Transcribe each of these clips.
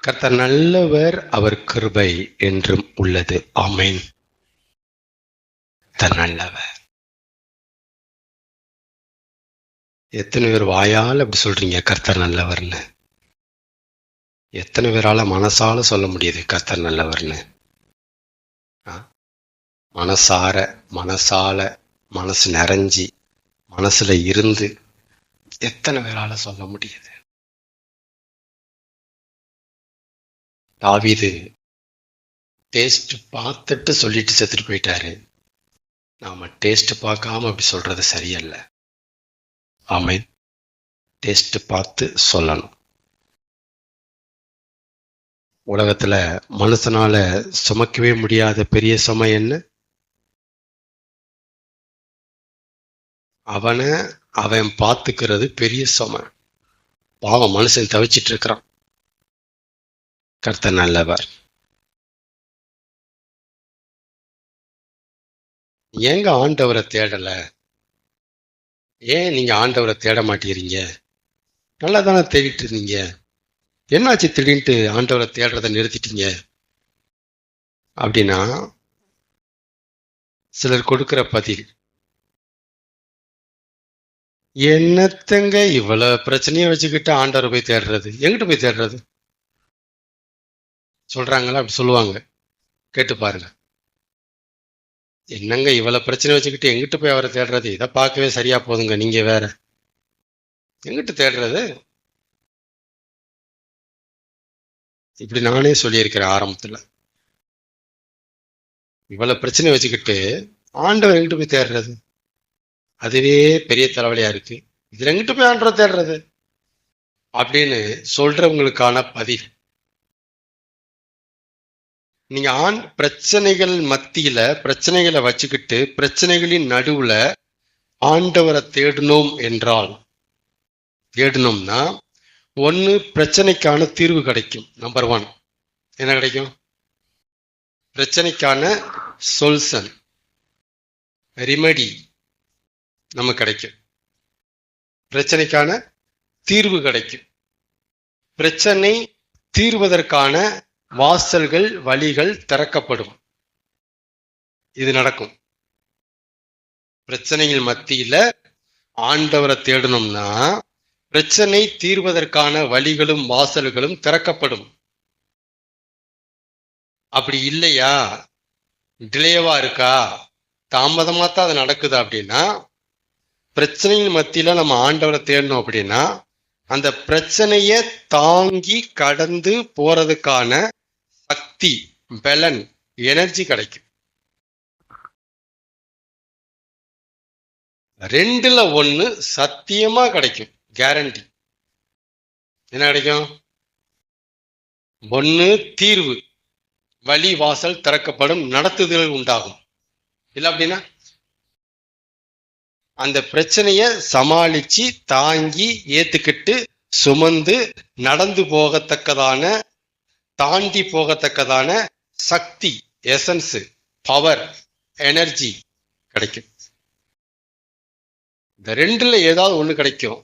கர்த்தர் நல்லவர், அவர் கிருபை என்றும் உள்ளது. ஆமென். கர்த்தர் நல்லவர். எத்தனை பேர் வாயால் அப்படி சொல்றீங்க கர்த்தர் நல்லவர்னு? எத்தனை பேரால மனசால சொல்ல முடியுது கர்த்தர் நல்லவர்னு? மனசால மனசு நிறைஞ்சி மனசுல இருந்து எத்தனை பேரால சொல்ல முடியுது? தாவீது டேஸ்ட் பார்த்துட்டு சொல்லிட்டு செத்துட்டு போயிட்டாரு. நாம டேஸ்ட் பார்க்காம அப்படி சொல்றது சரியல்ல. ஆமென். டேஸ்ட் பார்த்து சொல்லணும். உலகத்துல மனுஷனால சுமக்கவே முடியாத பெரிய சுமை என்ன? அவன் பார்த்துக்கிறது பெரிய சுமை. பாவம், மனுஷன் தவிச்சிட்டு இருக்கிறான். கர்த்தர் நல்லவர். ஏங்க ஆண்டவரை தேடல? ஏன் நீங்க ஆண்டவரை தேட மாட்டேங்கிறீங்க? நல்லா தானே தேடிட்டு இருந்தீங்க. என்னாச்சு திடீர்னு ஆண்டவரை தேடுறதை நிறுத்திட்டீங்க? அப்படின்னா சிலர் கொடுக்கிற பதில், என்னத்தங்க இவ்வளவு பிரச்சனையை வச்சுக்கிட்டு ஆண்டவரை போய் தேடுறது, எங்கிட்ட போய் தேடுறது சொல்றாங்களா? அப்படி சொல்லுவாங்க, கேட்டு பாருங்க. என்னங்க இவ்வளவு பிரச்சனை வச்சுக்கிட்டு எங்கிட்ட போய் அவரை தேடுறது, இதை பார்க்கவே சரியா போதுங்க, நீங்க வேற எங்கிட்ட தேடுறது? இப்படி நானே சொல்லியிருக்கிறேன் ஆரம்பத்துல. இவ்வளவு பிரச்சனை வச்சுக்கிட்டு ஆண்டவர் எங்கிட்ட போய் தேடுறது, அதுவே பெரிய தலைவலியா இருக்கு. இதுல எங்கிட்ட போய் ஆண்டவர் தேடுறது அப்படின்னு சொல்றவங்களுக்கான பதில். நீங்க பிரச்சனைகள் மத்தியில பிரச்சனைகளை வச்சுக்கிட்டு பிரச்சனைகளின் நடுவுல ஆண்டவரை தேடணும்னா ஒன்னு, பிரச்சனைக்கான தீர்வு கிடைக்கும். நம்பர் 1 என்ன கிடைக்கும்? பிரச்சனைக்கான சொல்யூஷன், ரெமெடி நமக்கு கிடைக்கும். பிரச்சனைக்கான தீர்வு கிடைக்கும். பிரச்சனை தீர்வதற்கான வாசல்கள், வழிகள் திறக்கப்படும். இது நடக்கும். பிரச்சனைகள் மத்தியில ஆண்டவரை தேடணும்னா பிரச்சனை தீர்வதற்கான வழிகளும் வாசல்களும் திறக்கப்படும். அப்படி இல்லையா, டிலேவா இருக்கா, தாமதமா தான் அது நடக்குது அப்படின்னா, பிரச்சனையின் மத்தியில நம்ம ஆண்டவரை தேடணும் அப்படின்னா அந்த பிரச்சனைய தாங்கி கடந்து போறதுக்கான சக்தி, பலன், எனர்ஜி கிடைக்கும். 2ல 1 சத்தியமா கிடைக்கும், கேரண்டி. என்ன கிடைக்கும்? 1 தீர்வு, வழி வாசல் திறக்கப்படும், நடத்துதல் உண்டாகும். இல்ல அப்படின்னா அந்த பிரச்சனைய சமாளிச்சு தாங்கி ஏத்துக்கிட்டு சுமந்து நடந்து போகத்தக்கதான, தாண்டி போகத்தக்கதான சக்தி, எசன்ஸ், பவர், எனர்ஜி கிடைக்கும். இந்த 2ல ஏதாவது 1 கிடைக்கும்.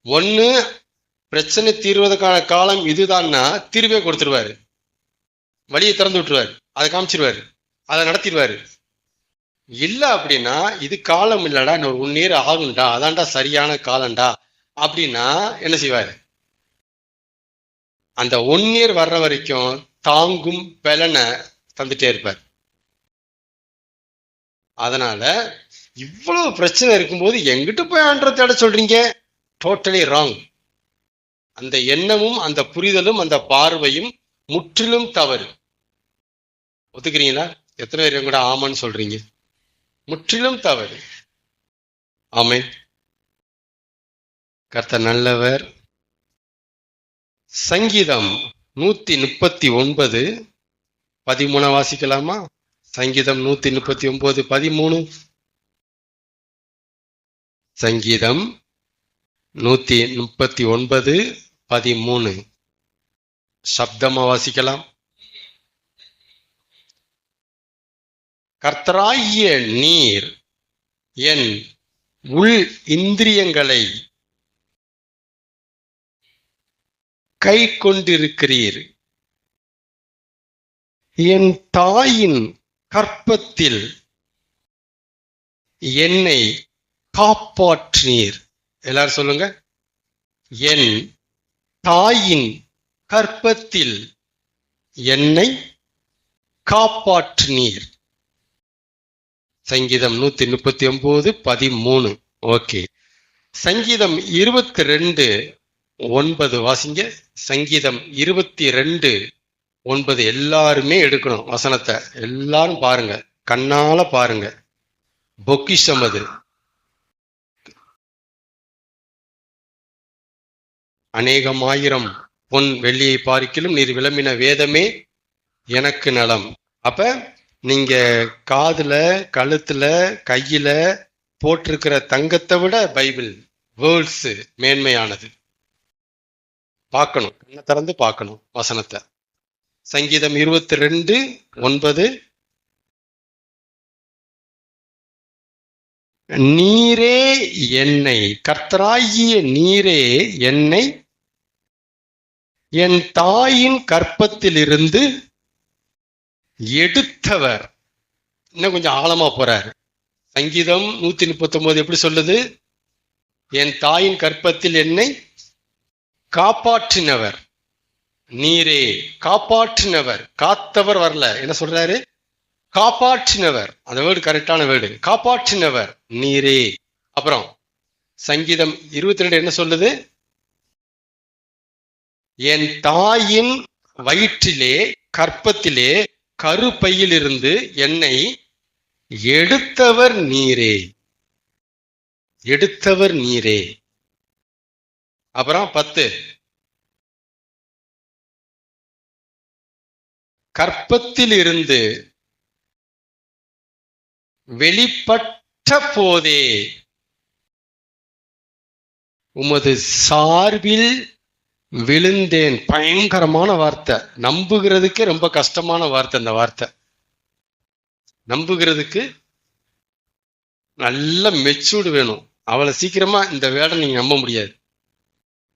1 பிரச்சனை தீர்வதற்கான காலம் இதுதான்னா தீர்வே கொடுத்துருவாரு, வழியை திறந்து விட்டுருவாரு, அதை காமிச்சிருவாரு, அதை நடத்திடுவாரு. இல்ல அப்படின்னா இது காலம் இல்லடா, இன்னொரு 1 year ஆகும்டா, அதான்டா சரியான காலம்டா அப்படின்னா என்ன செய்வாரு? அந்த 1 year வர்ற வரைக்கும் தாங்கும் பலனை தந்துட்டே இருப்பார். அதனால இவ்வளவு பிரச்சனை இருக்கும்போது எங்கிட்ட போய் ஆண்டவரை தேட சொல்றீங்க? Totally wrong. அந்த எண்ணமும் அந்த புரிதலும் அந்த பார்வையும் முற்றிலும் தவறு. ஒத்துக்கிறீங்களா? எத்தனை பேர் கூட ஆமான்னு சொல்றீங்க? முற்றிலும் தவறு. ஆமென். கர்த்தர் நல்லவர். சங்கீதம் 139:13 வாசிக்கலாமா? சங்கீதம் 139:13. சங்கீதம் 139:13 சப்தமா வாசிக்கலாம். கர்த்தராகிய நீர் என் உள் இந்திரியங்களை கை கொண்டிருக்கிறீர். என் தாயின் கற்பத்தில் என்னை காப்பாற்றினீர். எல்லாரும் சொல்லுங்க. என் தாயின் கற்பத்தில் என்னை காப்பாற்றினீர். சங்கீதம் 139:13. ஓகே. சங்கீதம் 22:9 வாசிங்க. சங்கீதம் 22:9. எல்லாருமே எடுக்கணும் வசனத்தை. எல்லாரும் பாருங்க, கண்ணால பாருங்க. பொக்கிஷம் அது. அநேகமாயிரம் பொன் வெள்ளியை பார்க்கிலும் நீர் விளம்பின வேதமே எனக்கு நலம். அப்ப நீங்க காதுல, கழுத்துல, கையில போட்டிருக்கிற தங்கத்தை விட பைபிள் வேர்ட்ஸ் மேன்மையானது. பார்க்கணும், கண்ணை திறந்து பார்க்கணும் வசனத்தை. சங்கீதம் 22:9. நீரே என்னை, கர்த்தராகிய நீரே என்னை என் தாயின் கற்பத்திலிருந்து எடுத்தவர். இன்னும் கொஞ்சம் ஆழமா போறாரு. சங்கீதம் 139 எப்படி சொல்லுது? என் தாயின் கற்பத்தில் என்னை காப்பாற்றினவர் நீரே. காப்பாற்றினவர், காத்தவர் வரல. என்ன சொல்றாரு? காப்பாற்றினவர். அந்த வேர்டு கரெக்டான வேர்டு. காப்பாற்றினவர் நீரே. அப்புறம் சங்கீதம் 22 என்ன சொல்லுது? என் தாயின் வயிற்றிலே, கற்பத்திலே, கருப்பையிலிருந்து என்னை எடுத்தவர் நீரே. எடுத்தவர் நீரே. அப்புறம் 10. கற்பத்திலிருந்து வெளிப்பட்ட போதே உமது சார்பில் விழுந்தேன். பயங்கரமான வார்த்தை. நம்புகிறதுக்கே ரொம்ப கஷ்டமான வார்த்தை இந்த வார்த்தை. நம்புகிறதுக்கு நல்ல மெச்சூர்டு வேணும். அவளை சீக்கிரமா இந்த வேலை நீங்க நம்ப முடியாது,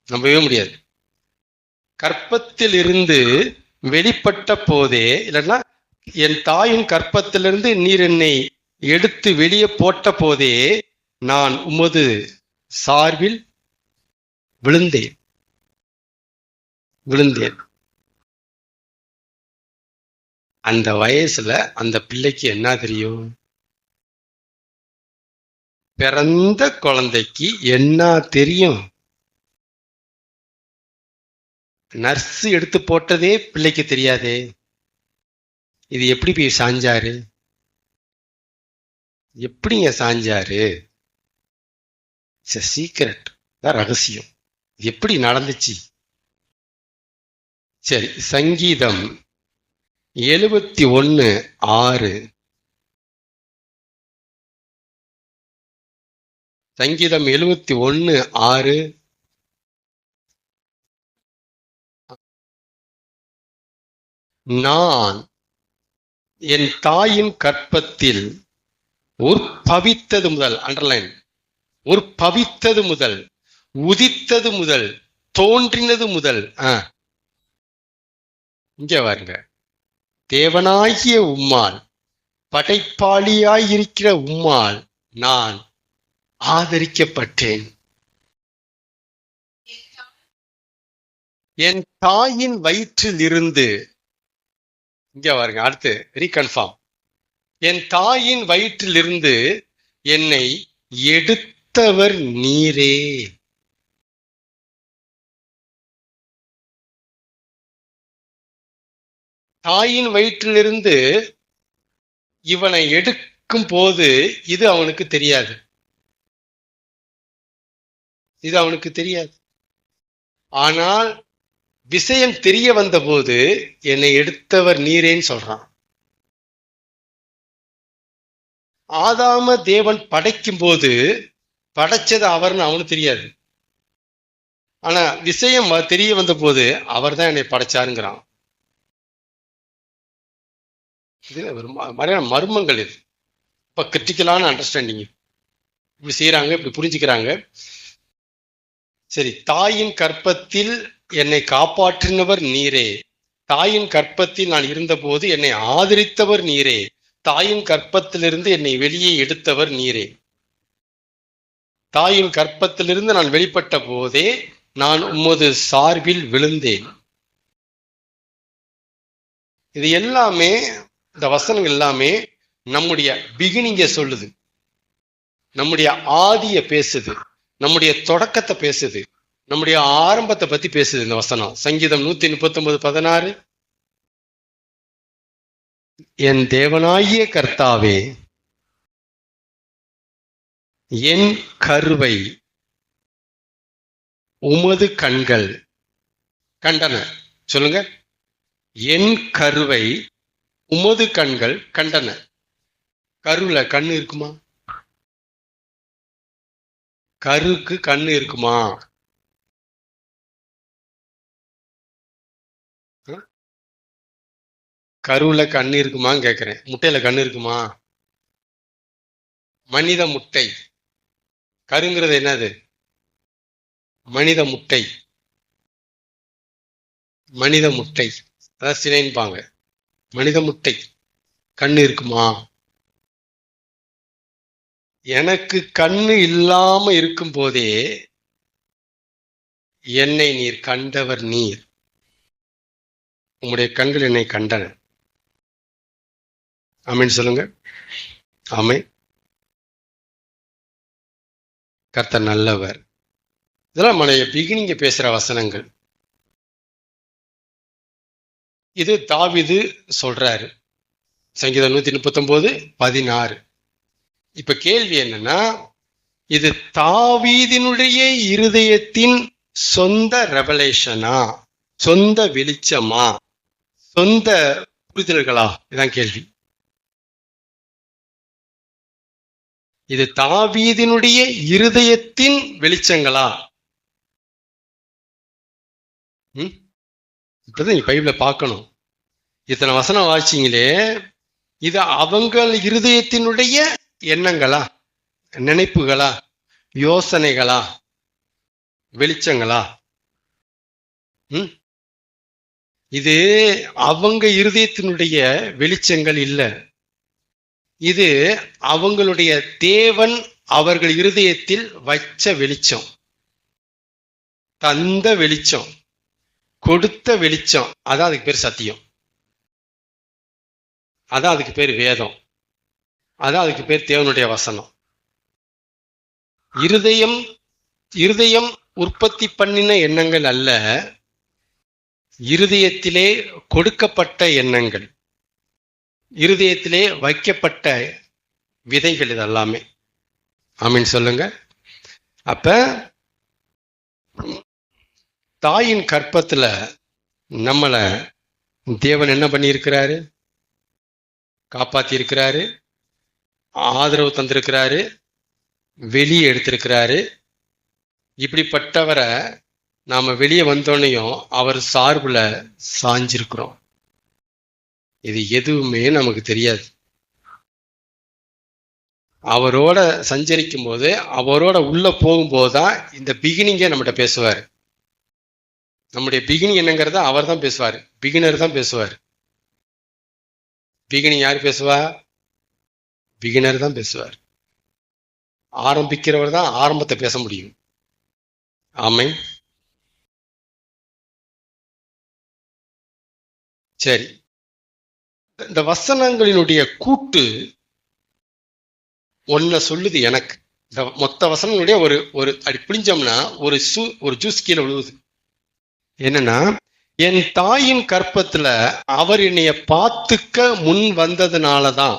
நம்பவே முடியாது. கற்பத்தில் இருந்து வெளிப்பட்ட போதே, இல்லைன்னா என் தாயின் கற்பத்திலிருந்து நீர் என்னை எடுத்து வெளியே போட்ட போதே நான் உமது சார்பில் விழுந்தேன். அந்த வயசுல அந்த பிள்ளைக்கு என்ன தெரியும்? பிறந்த குழந்தைக்கு என்ன தெரியும்? நர்ஸ் எடுத்து போட்டதே பிள்ளைக்கு தெரியாதே. இது எப்படி போய் சாஞ்சாரு? எப்படிங்க சாஞ்சாரு? சீக்ரெட் தான், ரகசியம். எப்படி நடந்துச்சு? சரி, சங்கீதம் 71:6. சங்கீதம் 71:6. நான் என் தாயின் கற்பத்தில் உற்பவித்தது முதல், அண்டர்லைன், உற்பவித்தது முதல், உதித்தது முதல், தோன்றினது முதல். இங்க வாருங்க. தேவனாகிய உம்மால், படைப்பாளியாயிருக்கிற உம்மால் நான் ஆதரிக்கப்பட்டேன். என் தாயின் வயிற்றில் இருந்து, இங்க பாருங்க, அடுத்து ரீகன்ஃபார்ம். என் தாயின் வயிற்றில் இருந்து என்னை எடுத்தவர் நீரே. தாயின் வயிற்றிலிருந்து இவனை எடுக்கும் போது இது அவனுக்கு தெரியாது. இது அவனுக்கு தெரியாது. ஆனால் விஷயம் தெரிய வந்த போது என்னை எடுத்தவர் நீரேன்னு சொல்றான். ஆதாம தேவன் படைக்கும் போது படைச்சது அவர்னு அவனுக்கு தெரியாது. ஆனா விஷயம் தெரிய வந்த போது அவர் தான் என்னை படைச்சாருங்கிறான். மர்மங்கள் இது. இப்ப கிரிட்டிக்கலான அண்டர்ஸ்டாண்டிங். இப்படி செய்யறாங்க, இப்படி புரிஞ்சுக்கிறாங்க. சரி, தாயின் கற்பத்தில் என்னை காப்பாற்றினவர் நீரே. தாயின் கற்பத்தில் நான் இருந்தபோது என்னை ஆதரித்தவர் நீரே. தாயின் கற்பத்திலிருந்து என்னை வெளியே எடுத்தவர் நீரே. தாயின் கற்பத்திலிருந்து நான் வெளிப்பட்ட போதே நான் உமது சார்பில் விழுந்தேன். இது எல்லாமே, இந்த வசனங்கள் எல்லாமே நம்முடைய பிகினிங்க சொல்லுது, நம்முடைய ஆதிய பேசுது, நம்முடைய தொடக்கத்தை பேசுது, நம்முடைய ஆரம்பத்தை பத்தி பேசுது இந்த வசனம். சங்கீதம் 139:16, என் தேவனாகிய கர்த்தாவே, என் கருவை உமது கண்கள் கண்டன. சொல்லுங்க, என் கருவை உமது கண்கள் கண்டன. கருல கண்ணு இருக்குமா? கருக்கு கண்ணு இருக்குமா? கருவுல கண்ணு இருக்குமான்னு கேட்கிறேன். முட்டையில கண்ணு இருக்குமா? மனித முட்டை. கருங்கிறது என்னது? மனித முட்டை. மனித முட்டை அதான் சினைன்பாங்க. மனித முட்டை கண்ணு இருக்குமா? எனக்கு கண்ணு இல்லாம இருக்கும் போதே என்னை நீர் கண்டவர் நீர். உம்முடைய கண்கள் என்னை கண்டன. ஆமென் சொல்லுங்க. ஆமென். கர்த்தர் நல்லவர். இதெல்லாம் நம்முடைய பிகினிங்க பேசுற வசனங்கள். இது தாவீது சொல்றாரு, சங்கீதம் 139:16. இப்ப கேள்வி என்னன்னா, இது தாவீதினுடைய இருதயத்தின் சொந்த ரெவலேஷனா, சொந்த வெளிச்சமா, சொந்த புரிதல்களா? இதான் கேள்வி. இது தாவீதினுடைய இருதயத்தின் வெளிச்சங்களா? இப்பதான் நீ பைபிள பார்க்கணும். இத்தனை வசனம் வாசிங்களே, இது அவங்க இருதயத்தினுடைய எண்ணங்களா, நினைப்புகளா, யோசனைகளா, வெளிச்சங்களா? இது அவங்க இருதயத்தினுடைய வெளிச்சங்கள் இல்ல. இது அவங்களுடைய தேவன் அவர்கள் இருதயத்தில் வச்ச வெளிச்சம், தந்த வெளிச்சம், கொடுத்த வெளிச்சம். அதான் அதுக்கு பேர் சத்தியம், அதான் அதுக்கு பேர் வேதம், அதான் அதுக்கு பேர் தேவனுடைய வசனம். இருதயம் உற்பத்தி பண்ணின எண்ணங்கள் அல்ல, இருதயத்திலே கொடுக்கப்பட்ட எண்ணங்கள், இருதயத்திலே வைக்கப்பட்ட விதைகள் இதெல்லாமே. ஆமீன் சொல்லுங்க. அப்ப தாயின் கற்பத்துல நம்மள தேவன் என்ன பண்ணியிருக்கிறாரு? காப்பாத்தி இருக்கிறாரு, ஆதரவு தந்திருக்கிறாரு, வெளியே எடுத்திருக்கிறாரு. இப்படிப்பட்டவரை நாம வெளியே வந்தோன்னையும் அவர் சார்புல சாஞ்சிருக்கிறோம். இது எதுவுமே நமக்கு தெரியாது. அவரோட சஞ்சரிக்கும் போது, அவரோட உள்ள போகும்போது தான் இந்த பிகினிங்கே நம்மகிட்ட பேசுவார். நம்முடைய பிகினிங் என்னங்கிறத அவர் தான் பேசுவார், பிகினர் தான் பேசுவார். பிகினிங் யார் பேசுவா? பிகினர் தான் பேசுவார். ஆரம்பிக்கிறவர் தான் ஆரம்பத்தை பேச முடியும். ஆமென். சரி, இந்த வசனங்களினுடைய கூட்டு ஒன்ன சொல்லுது எனக்கு. இந்த மொத்த வசனங்களுடைய ஒரு அடி பிழிஞ்சோம்னா ஒரு ஜூஸ் கீழே விழுவுது. என்னன்னா, என் தாயின் கற்பத்துல அவர் என்னைய பார்த்துக்க முன் வந்ததுனாலதான்,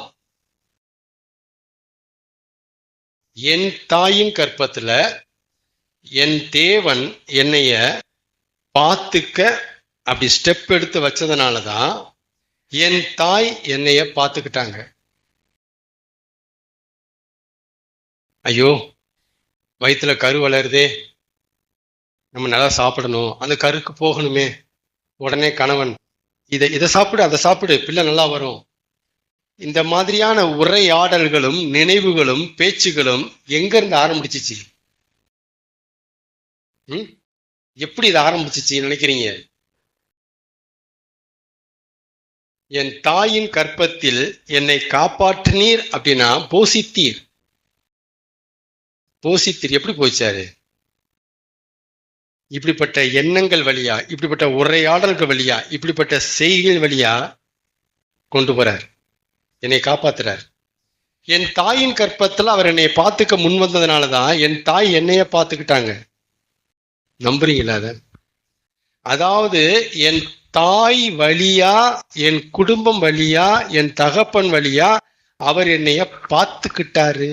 என் தாயின் கற்பத்துல என் தேவன் என்னைய பார்த்துக்க அப்படி ஸ்டெப் எடுத்து வச்சதுனாலதான் என் தாய் என்னைய பார்த்துக்கிட்டாங்க. ஐயோ, வயிற்றுல கரு வளருதே, நம்ம நல்லா சாப்பிடணும், அந்த கருக்கு போகணுமே, உடனே கணவன் இதை சாப்பிடு, அதை சாப்பிடு, பிள்ளை நல்லா வரும். இந்த மாதிரியான உரையாடல்களும் நினைவுகளும் பேச்சுகளும் எங்க இருந்து ஆரம்பிச்சிச்சு? எப்படி இது ஆரம்பிச்சிச்சு நினைக்கிறீங்க? என் தாயின் கற்பத்தில் என்னை காப்பாற்றினீர் அப்படின்னா போஷித்தீர். போஷித்தீர் எப்படி போச்சாரு? இப்படிப்பட்ட எண்ணங்கள் வழியா, இப்படிப்பட்ட உரையாடல்கள் வழியா, இப்படிப்பட்ட செய்கைகள் வழியா கொண்டு போறார், என்னை காப்பாத்துறார். என் தாயின் கற்பத்தில் அவர் என்னை பார்த்துக்க முன் வந்ததுனாலதான் என் தாய் என்னைய பார்த்துக்கிட்டாங்க. நம்புறீங்களா அத? அதாவது என் தாய் வழியா, என் குடும்பம் வழியா, என் தகப்பன் வழியா அவர் என்னைய பார்த்துக்கிட்டாரு.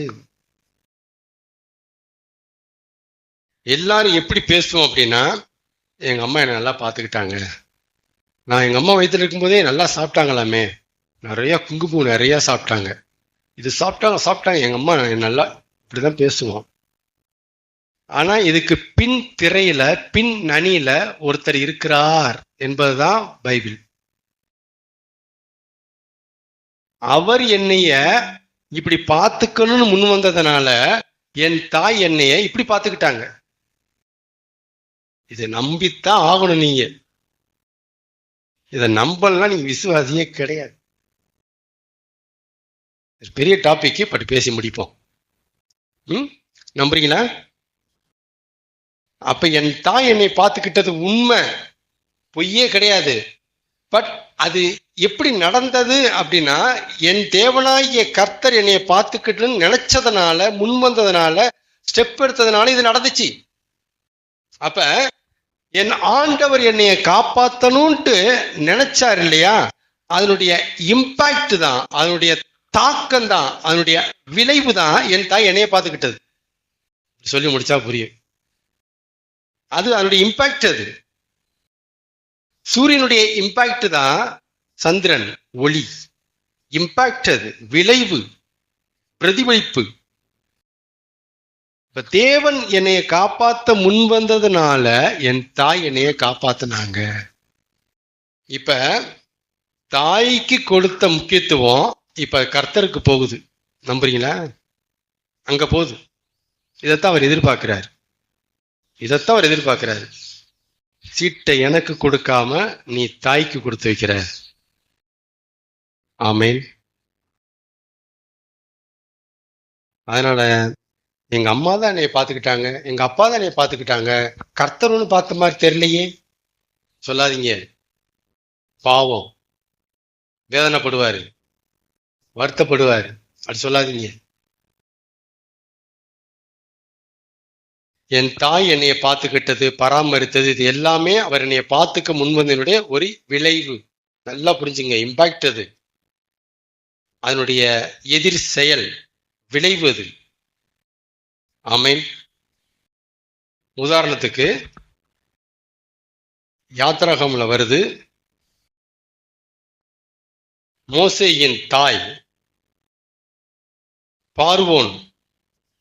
எல்லாரும் எப்படி பேசுவோம் அப்படின்னா, எங்க அம்மா என்னை நல்லா பார்த்துக்கிட்டாங்க, நான் எங்க அம்மா வயிற்றுல இருக்கும்போதே நல்லா சாப்பிட்டாங்களாமே, நிறைய குங்குமம் நிறைய சாப்பிட்டாங்க, இது சாப்பிட்டாங்க எங்க அம்மா நல்லா, இப்படிதான் பேசுவோம். ஆனா இதுக்கு பின் திரையில, பின் நனியில ஒருத்தர் இருக்கிறார் என்பதுதான் பைபிள். அவர் என்னைய இப்படி பார்த்துக்கணும்னு முன் வந்ததுனால என் தாய் என்னைய இப்படி பார்த்துக்கிட்டாங்க. இதை நம்பித்தான் ஆகணும். நீங்க இதை நம்பலாம், நீங்க விசுவாசியே கிடையாது. பெரிய டாபிக், பட் பேசி முடிப்போம். நம்புறீங்களா? அப்ப என் தாய் என்னை பார்த்துக்கிட்டது உண்மை, பொய்யே கிடையாது. பட் அது எப்படி நடந்தது அப்படின்னா, என் தேவனாகிய கர்த்தர் என்னைய பார்த்துக்கிட்டுன்னு நினைச்சதுனால, முன் வந்ததுனால, ஸ்டெப் எடுத்ததுனால இது நடந்துச்சு. அப்ப என் ஆண்டவர் என்னைய காப்பாத்தணும்ட்டு நினைச்சார் இல்லையா, அதனுடைய இம்பாக்ட் தான், அதனுடைய தாக்கம் தான், அதனுடைய விளைவு தான் என் தாய் என்னைய பார்த்துக்கிட்டது. சொல்லி முடிச்சா புரியும். அது அதனுடைய இம்பாக்ட். அது சூரியனுடைய இம்பாக்ட் தான் சந்திரன் ஒளி. இம்பாக்ட் அது, விளைவு, பிரதிபலிப்பு. இப்ப தேவன் என்னைய காப்பாத்த முன் வந்ததுனால என் தாய் என்னைய காப்பாத்தினாங்க. இப்ப தாய்க்கு கொடுத்த முக்கியத்துவம் இப்ப கர்த்தருக்கு போகுது. நம்புறீங்களா? அங்க போகுது. இதைத்தான் அவர் எதிர்பார்க்கிறார். இதைத்தான் அவர் எதிர்பார்க்கிறார். சீட்டை எனக்கு கொடுக்காம நீ தாய்க்கு கொடுத்து வைக்கிற. ஆமேன். அதனால எங்க அம்மா தான் என்னைய பார்த்துக்கிட்டாங்க, எங்க அப்பா தான் என்னைய பார்த்துக்கிட்டாங்க, கர்த்தர்னு பார்த்த மாதிரி தெரியலையே சொல்லாதீங்க. பாவம், வேதனைப்படுவாரு, வருத்தப்படுவாரு, அப்படி சொல்லாதீங்க. என் தாய் என்னைய பார்த்துக்கிட்டது, பராமரித்தது, இது எல்லாமே அவர் என்னைய பார்த்துக்க முன்வந்தனுடைய ஒரு விளைவு. நல்லா புரிஞ்சுங்க, இம்பாக்ட். அது அதனுடைய எதிர் செயல், விளைவு அது. ஆமேன். உதாரணத்துக்கு யாத்திராகம்ல வருது, மோசேயின் தாய் பார்வோன்.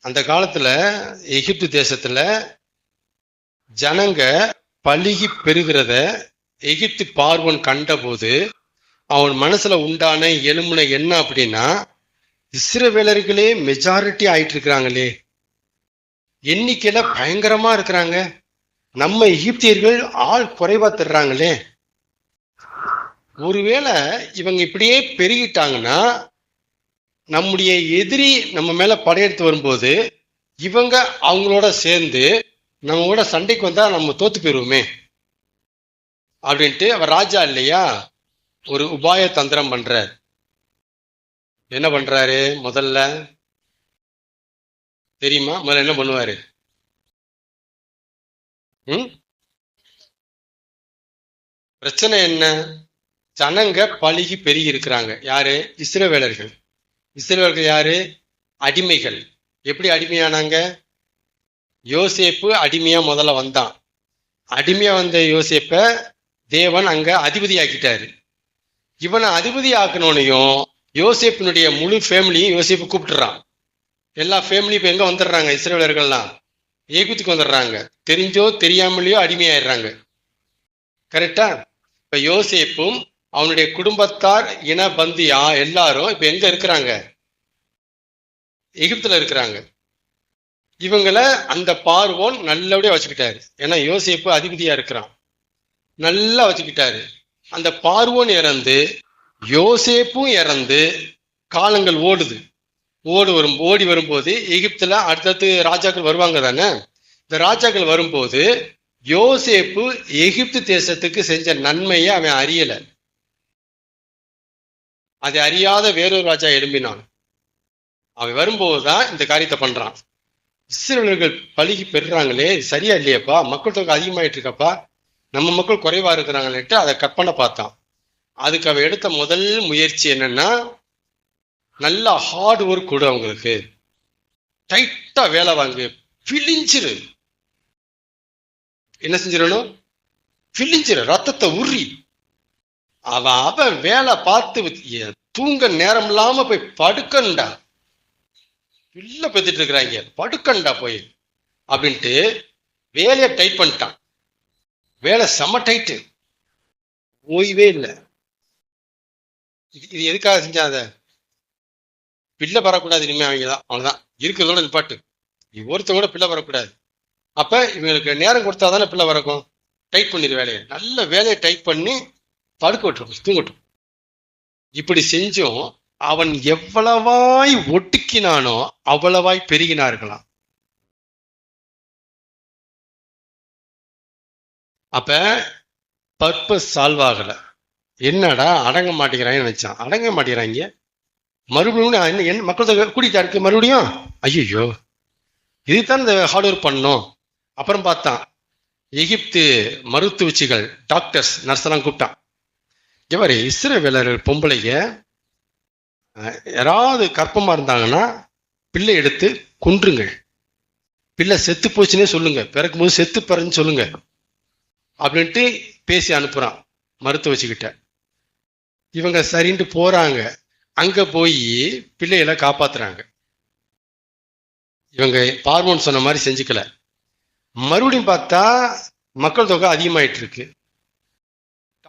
அந்த காலத்துல எகிப்து தேசத்துல ஜனங்க பலுகி பெறுகிறத எகிப்து பார்வோன் கண்டபோது அவன் மனசுல உண்டான எழுமுனை என்ன அப்படின்னா, இஸ்ரவேலர்களே மெஜாரிட்டி ஆயிட்டு இருக்கிறாங்களே, எண்ணிக்கையில பயங்கரமா இருக்கிறாங்க, நம்ம எகிப்தியர்கள் ஆள் குறைவா தர்றாங்களே, ஒருவேளை இவங்க இப்படியே பெருகிட்டாங்கன்னா நம்முடைய எதிரி நம்ம மேல படையெடுத்து வரும்போது இவங்க அவங்களோட சேர்ந்து நம்ம கூட சண்டைக்கு வந்தா நம்ம தோத்து போயிருவோமே அப்படின்ட்டு அவர் ராஜா இல்லையா, ஒரு உபாய தந்திரம் பண்றார். என்ன பண்றாரு முதல்ல தெரியுமா? முதல்ல என்ன பண்ணுவாரு? பிரச்சனை என்ன? ஜனங்க பழுகி பெருகி இருக்கிறாங்க. யாரு? இஸ்ரவேலர்கள். இஸ்ரவேலர்கள் யாரு? அடிமைகள். எப்படி அடிமையானாங்க? யோசேப்பு அடிமையா முதல்ல வந்தான். அடிமையா வந்த யோசேப்ப தேவன் அங்க அதிபதி ஆக்கிட்டாரு. இவனை அதிபதி ஆக்கணும்னையும் யோசேப்பினுடைய முழு ஃபேமிலியும் யோசேப்பு கூப்பிட்டுறான். எல்லா ஃபேமிலியும் இப்ப எங்க வந்துடுறாங்க? இஸ்ரவேலர்கள்லாம் எகிப்துக்கு வந்துடுறாங்க. தெரிஞ்சோ தெரியாமலையோ அடிமையாயிடுறாங்க. கரெக்டா? இப்ப யோசேப்பும் அவனுடைய குடும்பத்தார், இன பந்தியா எல்லாரும் இப்ப எங்க இருக்கிறாங்க? எகிப்துல இருக்கிறாங்க. இவங்கள அந்த பார்வோன் நல்லபடியா வச்சுக்கிட்டாரு. ஏன்னா யோசேப்பு அதிபதியா இருக்கிறான், நல்லா வச்சுக்கிட்டாரு. அந்த பார்வோன் இறந்து யோசேப்பும் இறந்து காலங்கள் ஓடுது. ஓடி வரும்போது எகிப்துல அடுத்தடுத்து ராஜாக்கள் வருவாங்க தானே. இந்த ராஜாக்கள் வரும்போது யோசேப்பு எகிப்து தேசத்துக்கு செஞ்ச நன்மையை அவன் அறியல. அதை அறியாத வேறொரு ராஜா எழும்பினான். அவன் வரும்போதுதான் இந்த காரியத்தை பண்றான். இஸ்ரவேலர்கள் பழுகி பெறுறாங்களே, சரியா இல்லையப்பா, மக்கள் தொகை அதிகமாயிட்டு இருக்கப்பா, நம்ம மக்கள் குறைவா இருக்கிறாங்கன்னுட்டு அதை கற்பனை பார்த்தான். அதுக்கு அவன் எடுத்த முதல் முயற்சி என்னன்னா, நல்லா ஹார்ட் ஒர்க் கொடு, அவங்களுக்கு டைட்டா வேலை வாங்கு, பிழிஞ்சிரு. என்ன செஞ்சிடணும்? பிழிஞ்சிரு, ரத்தத்தை உரி. அவன் வேலை பார்த்து தூங்க நேரம் இல்லாம போய் படுக்கண்டா, பிள்ளை பெத்துட்டு இருக்கிறாங்க, படுக்கண்டா போய் அப்படின்ட்டு வேலையை டைட் பண்ணிட்டான். வேலை செம டைட்டு, ஓய்வே இல்லை. இது எதுக்காக செஞ்சாத? பிள்ளை பரக்கூடாது இனிமே, அவங்க தான், அவ்வளவுதான் இருக்கிறதோட நிப்பாட்டு, ஒருத்த கூட பிள்ளை வரக்கூடாது. அப்ப இவங்களுக்கு நேரம் கொடுத்தா தானே பிள்ளை வரக்கும். டைட் பண்ணிடு வேலையை, நல்ல வேலையை டைட் பண்ணி படுக்க விட்டுரும், தூங்கட்டும். இப்படி செஞ்சும் அவன் எவ்வளவாய் ஒட்டுக்கினானோ அவ்வளவாய் பெருகினார்களாம். அப்ப பர்பஸ் சால்வ் ஆகல. என்னடா அடங்க மாட்டேங்கிறாங்கன்னு நினைச்சான். அடங்க மாட்டேங்கிறாங்க, மறுபடியும் என்ன மக்கள் தொகை கூட்டிட்டா இருக்கு மறுபடியும். ஐயோ, இதுதான் இந்த ஹார்ட் ஒர்க் பண்ணணும். அப்புறம் பார்த்தான், எகிப்து மருத்துவச்சிகள், டாக்டர்ஸ், நர்ஸ் எல்லாம் கூப்பிட்டான். இவர் இஸ்ரவேலர்கள் பொம்பளைங்க யாராவது கற்பமா இருந்தாங்கன்னா பிள்ளை எடுத்து கொன்றுங்கள், பிள்ளை செத்து போச்சுன்னே சொல்லுங்க, பிறக்கும் போது செத்து பிறன்னு சொல்லுங்க அப்படின்ட்டு பேசி அனுப்புறான் மருத்துவச்சிக்கிட்ட. இவங்க சரின்ட்டு போறாங்க. அங்க போய் பிள்ளைகளை காப்பாத்துறாங்க. இவங்க பார்வோன் சொன்ன மாதிரி செஞ்சுக்கல. மறுபடியும் பார்த்தா மக்கள் தொகை அதிகமாயிட்டு இருக்கு.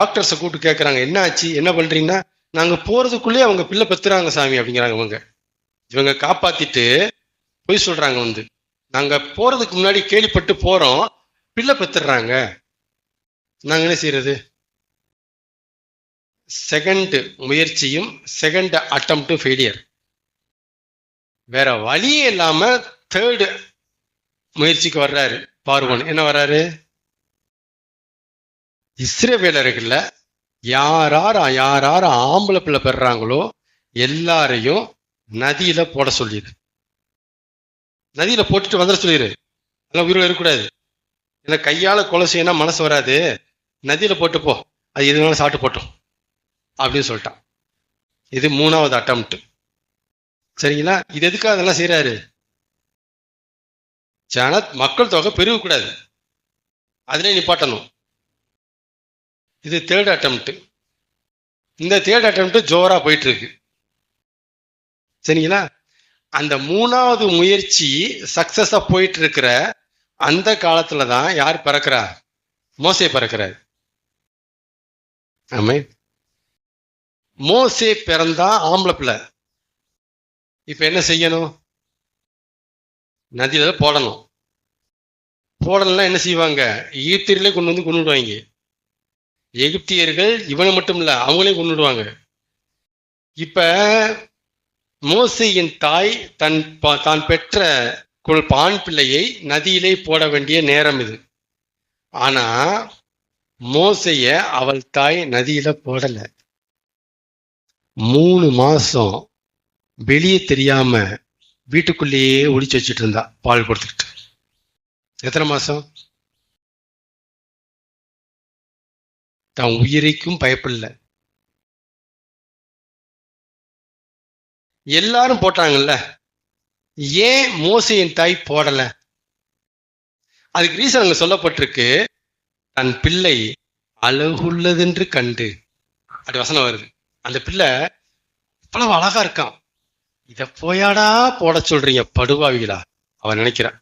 டாக்டர்ஸை கூப்பிட்டு கேட்கறாங்க, என்ன ஆச்சு, என்ன பண்றீங்கன்னா, நாங்க போறதுக்குள்ளே அவங்க பிள்ளை பெத்துறாங்க சாமி அப்படிங்கிறாங்க. இவங்க காப்பாத்திட்டு போய் சொல்றாங்க, நாங்க போறதுக்கு முன்னாடி கேள்விப்பட்டு போறோம், பிள்ளை பெத்துறாங்க, நாங்க என்ன செய்யறது? செகண்ட் முயற்சியும் செகண்ட் அட்டம்ப்டும் ஃபெயிலியர். வேற வழியே இல்லாம தேர்டு முயற்சிக்கு வர்றாரு பார்வோன். என்ன வர்றாரு? இஸ்ரவேலர்கள்ல யாரார் ஆம்பளை பிள்ளை பெறாங்களோ எல்லாரையும் நதியில போட சொல்லிடு. நதியில போட்டுட்டு வந்துட சொல்லிடு, அதெல்லாம் உயிரோட இருக்கக்கூடாது. ஏன்னா கையால கொலை செய்யணும் மனசு வராது, நதியில போட்டு போ, அது எது வேணாலும் சாப்பிட்டு போட்டோம் அப்படின்னு சொல்லிட்டான். இது மூணாவது அட்டம்ப்ட். சரிங்களா? இது எதுக்காக அதெல்லாம் செய்யறாரு? மக்கள் தொகை பெருகக்கூடாது, அதிலே நிப்பாட்டணும். இது தேர்ட் அட்டம்ப்ட். இந்த தேர்ட் அட்டம்ப்ட் ஜோரா போயிட்டு இருக்கு. சரிங்களா? அந்த மூணாவது முயற்சி சக்சஸா போயிட்டு இருக்கிற அந்த காலத்துலதான் யார் பிறக்கிறா? மோசே பிறக்கிறார். ஆமே, மோசே பிறந்தா ஆம்பளை பிள்ளை. இப்ப என்ன செய்யணும்? நதியில போடணும். போடலாம் என்ன செய்வாங்க? ஈத்திரிலே கொண்டு வந்து கொண்டுடுவாங்க. எகிப்தியர்கள் இவனை மட்டும் இல்ல, அவங்களே கொண்டுடுவாங்க. இப்ப மோசையின் தாய் தான் பெற்ற ஆண் பிள்ளையை நதியிலே போட வேண்டிய நேரம் இது. ஆனா மோசைய அவள் தாய் நதியில போடல. 3 மாசம் வெளியே தெரியாம வீட்டுக்குள்ளேயே ஒளிச்சு வச்சுட்டு இருந்தா, பால் கொடுத்துட்டு. எத்தனை மாசம்? தான் உயிரைக்கும் பயப்படல. எல்லாரும் போட்டாங்கல்ல, ஏன் மோசையின் தாய் போடல? அதுக்கு ரீசன் அங்க சொல்லப்பட்டிருக்கு, தன் பிள்ளை அழகுள்ளதென்று கண்டு. அப்படி வசனம் வருது. அந்த பிள்ளை அவ்வளவு அழகா இருக்கான், இத போயாடா போட சொல்றீங்க படுவாவிகளா அவன் நினைக்கிறான்.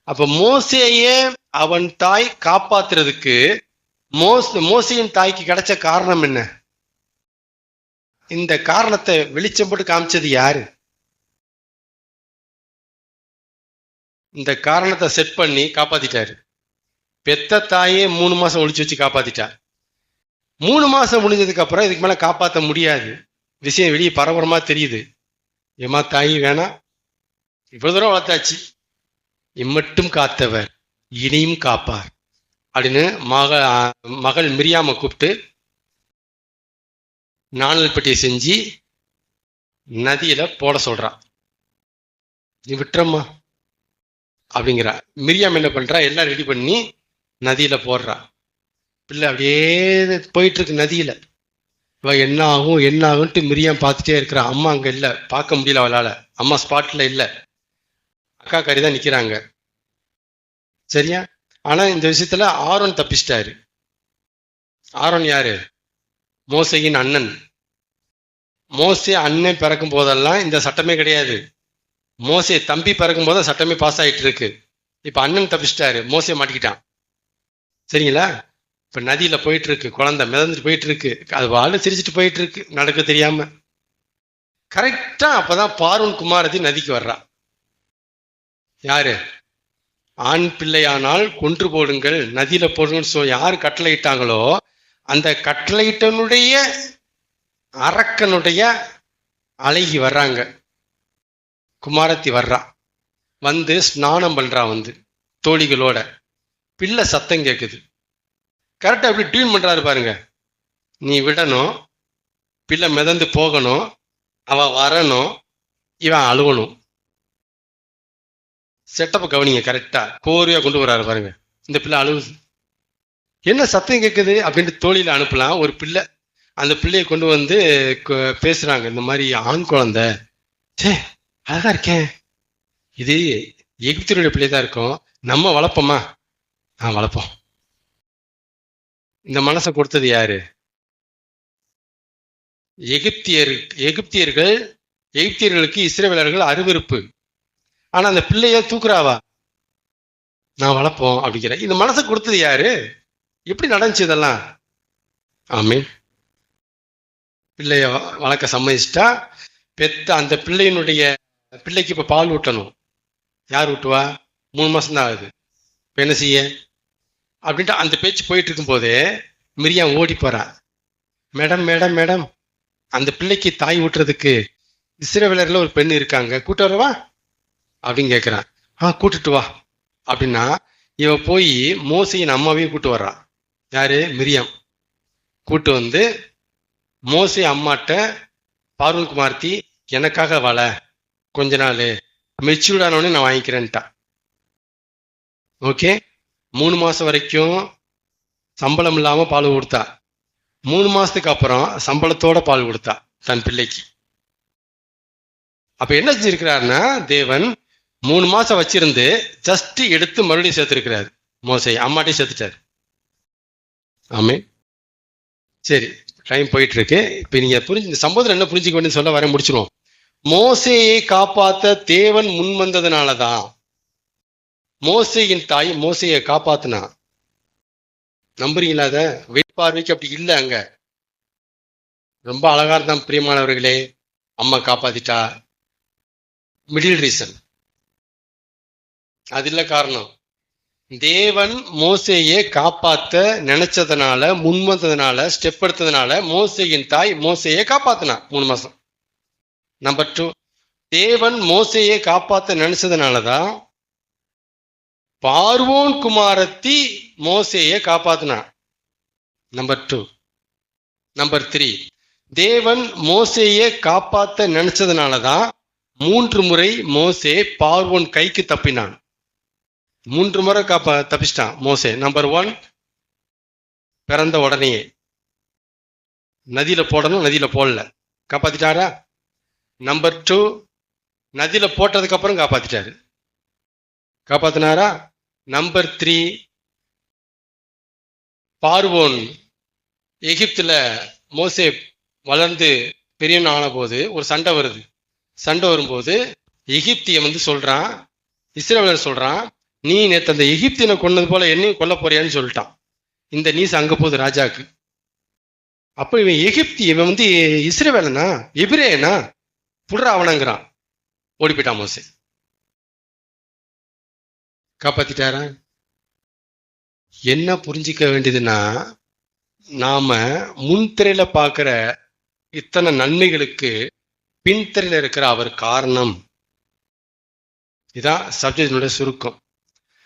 அப்ப மோசேயே அவன் தாய் காப்பாத்துறதுக்கு மோசையின் தாய்க்கு கிடைச்ச காரணம் என்ன? இந்த காரணத்தை வெளிச்சம் போட்டு காமிச்சது யாரு? இந்த காரணத்தை செட் பண்ணி காப்பாத்திட்டாரு. பெத்த தாயே 3 மாசம் ஒளிச்சு வச்சு காப்பாத்திட்டா. 3 மாசம் முடிஞ்சதுக்கு அப்புறம் இதுக்கு மேல காப்பாற்ற முடியாது, விஷயம் வெளியே பரபரமா தெரியுது. ஏமா தாயி வேணாம், இவ்வளவு தூரம் வளர்த்தாச்சு, இம்மட்டும் காத்தவர் இனியும் காப்பார் அப்படின்னு மகள் மிரியாம கூப்பிட்டு நாணல் பெட்டியை செஞ்சு நதியில போட சொல்றான். நீ விட்டுறம்மா அப்படிங்கிறா. மிரியாம் என்ன பண்றா, எல்லாம் ரெடி பண்ணி நதியில போடுறா. பிள்ளை அப்படியே போயிட்டு இருக்கு நதியில. இவ என்ன ஆகும் என்ன ஆகும்ட்டு மிரியாம் பார்த்துட்டே இருக்கிறா. அம்மா அங்க இல்ல, பார்க்க முடியல அவளால. அம்மா ஸ்பாட்ல இல்ல, அக்கா கறி தான் நிக்கிறாங்க. சரியா? ஆனா இந்த விஷயத்துல ஆரோன் தப்பிச்சிட்டாரு. ஆரோன் யாரு? மோசையின் அண்ணன். மோசே அண்ணன் பிறக்கும் போதெல்லாம் இந்த சட்டமே கிடையாது. மோசே தம்பி பிறக்கும் போது சட்டமே பாஸ் ஆயிட்டு இருக்கு. இப்ப அண்ணன் தப்பிச்சிட்டாரு, மோசே மாட்டிக்கிட்டான். சரிங்களா? இப்ப நதியில போயிட்டு இருக்கு, குழந்தை மிதந்துட்டு போயிட்டு இருக்கு, அது வாழ சிரிச்சுட்டு போயிட்டு இருக்கு, நடக்க தெரியாம. கரெக்டா அப்பதான் பார்வோன் குமாரத்தி நதிக்கு வர்றா. யாரு? ஆண் பிள்ளையானால் கொன்று போடுங்கள், நதியில போடுங்கன்னு யாரு கட்டளை இட்டாங்களோ அந்த கட்டளையிட்டனுடைய அரக்கனுடைய அழகி வர்றாங்க. குமாரத்தி வர்றா, வந்து ஸ்நானம் பண்றா. வந்து தோழிகளோட பிள்ளை சத்தம் கேட்குது. கரெக்டா அப்படி டியூன் பண்றாரு பாருங்க. நீ விடணும், பிள்ளை மிதந்து போகணும், அவ வரணும், இவன் அழுவணும். செட்டப்ப கவனிங்க, கரெக்டா கோரியா கொண்டு வராரு பாருங்க. இந்த பிள்ளை அழுவுது. என்ன சத்தம் கேட்குது அப்படின்ட்டு தோழியில அனுப்பலாம். ஒரு பிள்ளை, அந்த பிள்ளையை கொண்டு வந்து பேசுறாங்க. இந்த மாதிரி ஆண் குழந்தை, சே அழகா இருக்கேன், இது எகிப்தியருடைய பிள்ளை தான் இருக்கும், நம்ம வளர்ப்போமா? வளர்ப்போம். இந்த மனசை கொடுத்தது யாரு? எகிப்தியர்களுக்கு இஸ்ரவேலர்கள் அருவருப்பு. ஆனா அந்த பிள்ளைய தூக்குறாவா? நான் வளர்ப்போம் அப்படிங்கிற இந்த மனசை கொடுத்தது யாரு? எப்படி நடந்துச்சு இதெல்லாம்? ஆமீன். பிள்ளைய வளர்க்க சம்மதிச்சிட்டா. பெத்த அந்த பிள்ளைக்கு இப்ப பால் ஊட்டணும். யார் ஊட்டுவா? 3 மாசம் தான் ஆகுது. இப்ப என்ன செய்ய அப்படின்ட்டு அந்த பேச்சு போயிட்டு இருக்கும் போதே மிரியாம் ஓடி போறா. மேடம் மேடம் மேடம், அந்த பிள்ளைக்கு தாய் ஊட்டுறதுக்கு இஸ்ரவேலர்ல ஒரு பெண் இருக்காங்க, கூட்டு வரவா அப்படின்னு கேட்கிறான். கூட்டுட்டு வா அப்படின்னா இவ போய் மோசையின் அம்மாவையும் கூட்டு வர்றா. யாரு? மிரியாம். கூட்டு வந்து மோசை அம்மாட்ட, பார்வோன் குமார்த்தி எனக்காக வாழ, கொஞ்ச நாள் மெச்சூர்டானோன்னு நான் வாங்கிக்கிறேன்ட்டா. ஓகே. 3 மாசம் வரைக்கும் சம்பளம் இல்லாம பால் கொடுத்தா. 3 மாசத்துக்கு அப்புறம் சம்பளத்தோட பால் கொடுத்தா தன் பிள்ளைக்கு. அப்ப என்ன செஞ்சிருக்கிறாருன்னா, தேவன் 3 மாசம் வச்சிருந்து ஜஸ்ட் எடுத்து மறுபடியும் சேர்த்திருக்கிறாரு. மோசை அம்மாட்டையும் சேர்த்துட்டாரு. ஆமே. சரி, டைம் போயிட்டு இருக்கு. இப்ப நீங்க இந்த சம்பவத்துல என்ன புரிஞ்சுக்க வேண்டிய சொல்ல வர முடிச்சிருவோம். மோசையை காப்பாத்த தேவன் முன் வந்ததுனாலதான் மோசையின் தாய் மோசையை காப்பாத்தினா. நம்புறீங்களா? அத வெளிப்பார்வைக்கு அப்படி இல்லை. அங்க ரொம்ப அழகா இருந்தான் பிரியமானவர்களே, அம்மா காப்பாத்திட்டா. மிடில் ரீசன் அது இல்ல. காரணம், தேவன் மோசையை காப்பாத்த நினைச்சதுனால, முன் வந்ததுனால, ஸ்டெப் எடுத்ததுனால மோசையின் தாய் மோசையை காப்பாத்தினா 3 மாசம். நம்பர் 2, தேவன் மோசையை காப்பாத்த நினைச்சதுனாலதான் பார்வோன் குமாரத்தி மோசையை காப்பாத்தினா. நம்பர் 2. நம்பர் 3, தேவன் மோசையை காப்பாத்த நினைச்சதுனாலதான் 3 முறை மோசே பார்வோன் கைக்கு தப்பினான். 3 முறை தப்பிச்சிட்டான் மோசே. நம்பர் 1, பிறந்த உடனே நதியில போடணும், நதியில போடல, காப்பாத்திட்டாரா? நம்பர் 2, நதியில போட்டதுக்கு அப்புறம் காப்பாத்தினாரா? நம்பர் 3, பார்வோன் எகிப்துல மோசே வளர்ந்து பெரியவன் ஆன போது ஒரு சண்டை வருது. சண்டை வரும்போது எகிப்திய சொல்றான், இஸ்ரவேலர் சொல்றான், நீ நேற்று அந்த எகிப்தியனை கொன்னது போல என்னையும் கொல்ல போறியான்னு சொல்லிட்டான். இந்த நீஸ் அங்க போகுது ராஜாக்கு. அப்ப இவன் இஸ்ரவேலனா, எபிரேயனா, புடுற அவனங்கிறான். ஓடி போயிட்டான் மோசே. காப்பாத்திட்டாரா? என்ன புரிஞ்சிக்க வேண்டியதுன்னா, நாம முன்திரையில பார்க்கிற இத்தனை நன்மைகளுக்கு பின்திரையில இருக்கிற அவர் காரணம். இதான் சப்ஜெக்டினுடைய சுருக்கம்.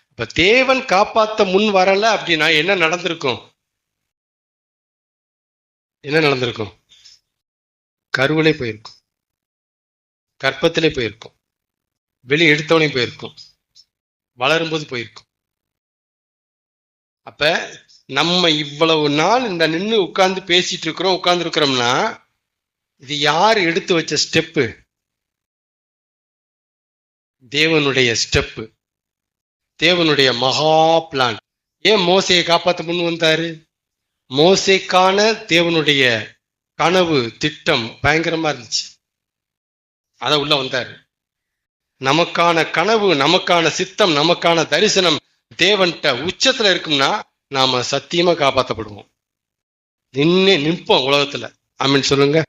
இப்ப தேவன் காப்பாத்த முன் வரல அப்படின்னா என்ன நடந்திருக்கும்? என்ன நடந்திருக்கும்? கருவிலே போயிருக்கும், கற்பத்திலே போயிருக்கும், வெளியே எடுத்தவனே போயிருக்கும், வளரும்போது போயிருக்கும். அப்ப நம்ம இவ்வளவு நாள் இந்த நின்று உட்கார்ந்து பேசிட்டு இருக்கிறோம், உட்கார்ந்து இருக்கிறோம்னா இது யார் எடுத்து வச்ச ஸ்டெப்பு? தேவனுடைய ஸ்டெப்பு, தேவனுடைய மகா பிளான். ஏன் மோசையை காப்பாற்ற முன் வந்தாரு? மோசைக்கான தேவனுடைய கனவு திட்டம் பயங்கரமா இருந்துச்சு, அத உள்ள வந்தாரு. நமக்கான கனவு, நமக்கான சித்தம், நமக்கான தரிசனம் தேவன்கிட்ட உச்சத்துல இருக்கும்னா நாம சத்தியமா காப்பாற்றப்படுவோம், நிற்போம் உலகத்துல. ஆமென் சொல்லுங்க.